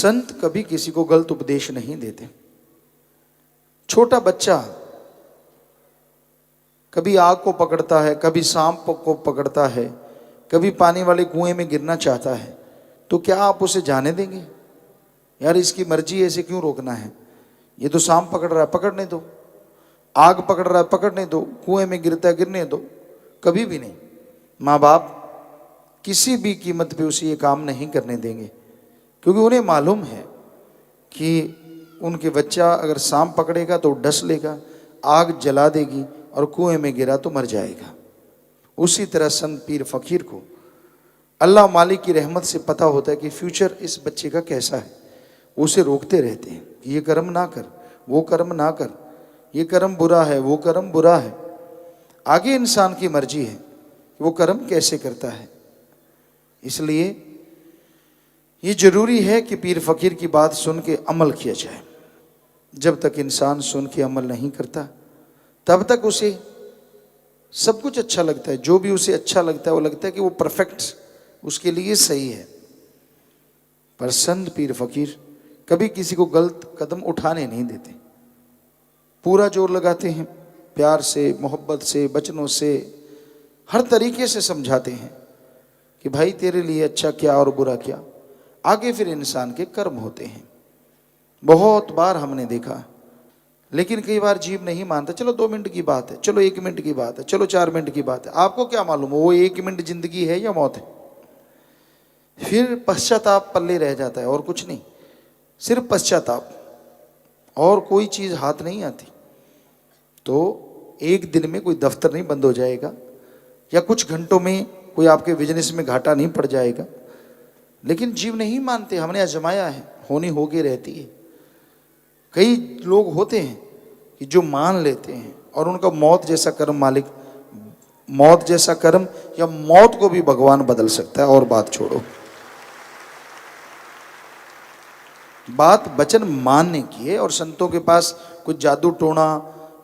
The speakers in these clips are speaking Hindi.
संत कभी किसी को गलत उपदेश नहीं देते। छोटा बच्चा कभी आग को पकड़ता है, कभी सांप को पकड़ता है, कभी पानी वाले कुएं में गिरना चाहता है, तो क्या आप उसे जाने देंगे? यार इसकी मर्जी है, इसे क्यों रोकना है? ये तो सांप पकड़ रहा है, पकड़ने दो। आग पकड़ रहा है, पकड़ने दो। कुएं में गिरता है, गिरने दो। कभी भी नहीं। माँ बाप किसी भी कीमत पे उसे ये काम नहीं करने देंगे, क्योंकि उन्हें मालूम है कि उनके बच्चा अगर सांप पकड़ेगा तो डस लेगा, आग जला देगी और कुएं में गिरा तो मर जाएगा। उसी तरह संत पीर फकीर को अल्लाह मालिक की रहमत से पता होता है कि फ्यूचर इस बच्चे का कैसा है। उसे रोकते रहते हैं कि ये कर्म ना कर, वो कर्म ना कर, ये कर्म बुरा है, वो कर्म बुरा है। आगे इंसान की मर्जी है कि वो कर्म कैसे करता है। इसलिए ये जरूरी है कि पीर फकीर की बात सुन के अमल किया जाए। जब तक इंसान सुन के अमल नहीं करता तब तक उसे सब कुछ अच्छा लगता है। जो भी उसे अच्छा लगता है वो लगता है कि वो परफेक्ट उसके लिए सही है। पर संत पीर फकीर कभी किसी को गलत कदम उठाने नहीं देते। पूरा जोर लगाते हैं, प्यार से, मोहब्बत से, वचनों से, हर तरीके से समझाते हैं कि भाई तेरे लिए अच्छा क्या और बुरा क्या। आगे फिर इंसान के कर्म होते हैं। बहुत बार हमने देखा, लेकिन कई बार जीव नहीं मानता। चलो 2 मिनट की बात है, चलो 1 मिनट की बात है, चलो 4 मिनट की बात है। आपको क्या मालूम वो 1 मिनट जिंदगी है या मौत है? फिर पश्चाताप पल्ले रह जाता है और कुछ नहीं, सिर्फ पश्चाताप, और कोई चीज हाथ नहीं आती। तो एक दिन में कोई दफ्तर नहीं बंद हो जाएगा, या कुछ घंटों में कोई आपके बिजनेस में घाटा नहीं पड़ जाएगा। लेकिन जीव नहीं मानते। हमने आजमाया है, होनी होके रहती है। कई लोग होते हैं कि जो मान लेते हैं और उनका मौत जैसा कर्म मालिक, मौत जैसा कर्म या मौत को भी भगवान बदल सकता है। और बात छोड़ो, बात वचन मानने की है। और संतों के पास कुछ जादू टोना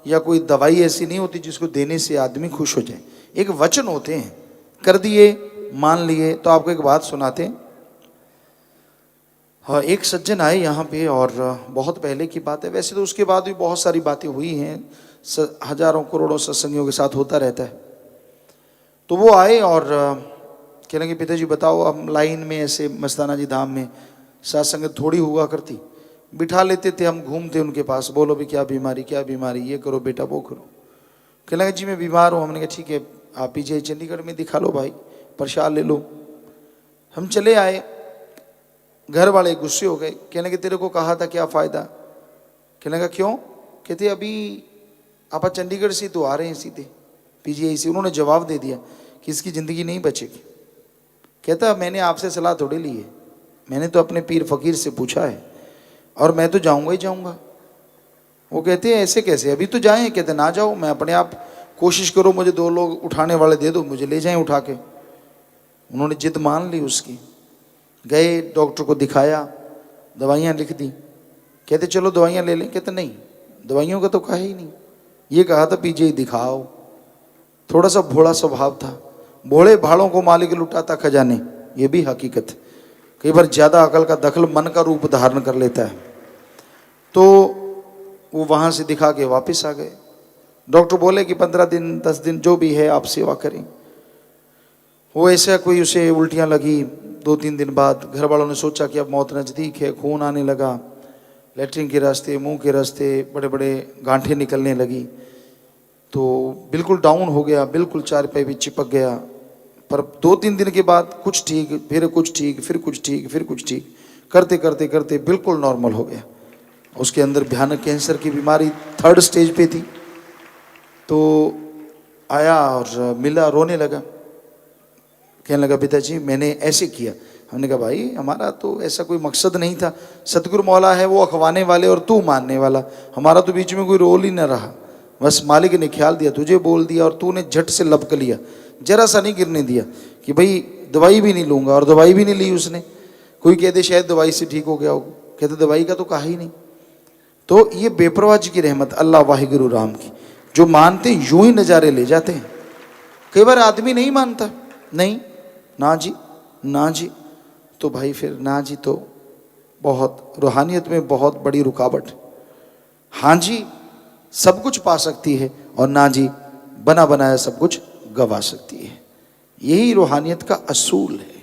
या कोई दवाई ऐसी नहीं होती जिसको देने से आदमी खुश हो जाए। एक वचन होते हैं, कर दिए, मान लिए। तो आपको एक बात सुनाते हैं। हाँ, एक सज्जन आए यहाँ पे, और बहुत पहले की बात है। वैसे तो उसके बाद भी बहुत सारी बातें हुई हैं, हजारों करोड़ों सत्संगियों के साथ होता रहता है। तो वो आए और कहने लगे, पिताजी बताओ, हम लाइन में ऐसे मस्ताना जी धाम में सत्संग थोड़ी हुआ करती, बिठा लेते थे, हम घूमते उनके पास, बोलो भी क्या बीमारी, क्या बीमारी, ये करो बेटा, वो करो। कहने लगे जी मैं बीमार हूँ। हमने कहा ठीक है, आप पीछे चंडीगढ़ में दिखा लो भाई, प्रसाद ले लो। हम चले आए। घर वाले गुस्से हो गए, कहने लगे तेरे को कहा था, क्या फायदा? कहने लगा क्यों? कहते अभी आप चंडीगढ़ से तो आ रहे हैं सीधे पीजीआई से। उन्होंने जवाब दे दिया कि इसकी ज़िंदगी नहीं बचेगी। कहता मैंने आपसे सलाह थोड़ी ली है, मैंने तो अपने पीर फकीर से पूछा है, और मैं तो जाऊंगा ही जाऊंगा। वो कहते हैं ऐसे कैसे, अभी तो जाएं? कहते ना जाओ, मैं अपने आप कोशिश करो, मुझे 2 लोग उठाने वाले दे दो, मुझे ले जाएं उठा के। उन्होंने जिद मान ली उसकी। गए, डॉक्टर को दिखाया, दवाइयाँ लिख दी। कहते चलो दवाइयाँ ले लें। कहते नहीं, दवाइयों का तो कहा ही नहीं, ये कहा था पीजीआई दिखाओ। थोड़ा सा भोला स्वभाव था, भोले भाड़ों को मालिक लुटाता खजाने, ये भी हकीकत। कई बार ज़्यादा अकल का दखल मन का रूप धारण कर लेता है। तो वो वहाँ से दिखा के वापस आ गए। डॉक्टर बोले कि 15 दिन 10 दिन जो भी है आप सेवा करें। वो ऐसा कोई उसे उल्टियाँ लगी। 2-3 दिन बाद घर वालों ने सोचा कि अब मौत नज़दीक है, खून आने लगा, लेटरिन के रास्ते, मुंह के रास्ते बड़े बड़े गांठें निकलने लगी। तो बिल्कुल डाउन हो गया, बिल्कुल चारपाई भी चिपक गया। पर 2-3 दिन के बाद कुछ ठीक, फिर कुछ ठीक, फिर कुछ ठीक, फिर कुछ ठीक, करते करते करते बिल्कुल नॉर्मल हो गया। उसके अंदर भयानक कैंसर की बीमारी 3rd स्टेज पे थी। तो आया और मिला, रोने लगा। कहने लगा पिताजी मैंने ऐसे किया। हमने कहा भाई हमारा तो ऐसा कोई मकसद नहीं था, सतगुरु मौला है वो अखवाने वाले और तू मानने वाला, हमारा तो बीच में कोई रोल ही ना रहा। बस मालिक ने ख्याल दिया, तुझे बोल दिया और तूने झट से लपक लिया, जरा सा नहीं गिरने दिया कि भाई दवाई भी नहीं लूँगा। और दवाई भी नहीं ली उसने। कोई कहते शायद दवाई से ठीक हो गया हो, कहते दवाई का तो कहा ही नहीं। तो ये बेपरवाह जी की रहमत अल्लाह वाहिगुरु राम की, जो मानते यूं ही नज़ारे ले जाते हैं। कई बार आदमी नहीं मानता, नहीं ना जी ना जी, तो भाई फिर ना जी तो बहुत रूहानियत में बहुत बड़ी रुकावट। हाँ जी सब कुछ पा सकती है और ना जी बना बनाया सब कुछ गवा सकती है। यही रूहानियत का असूल है।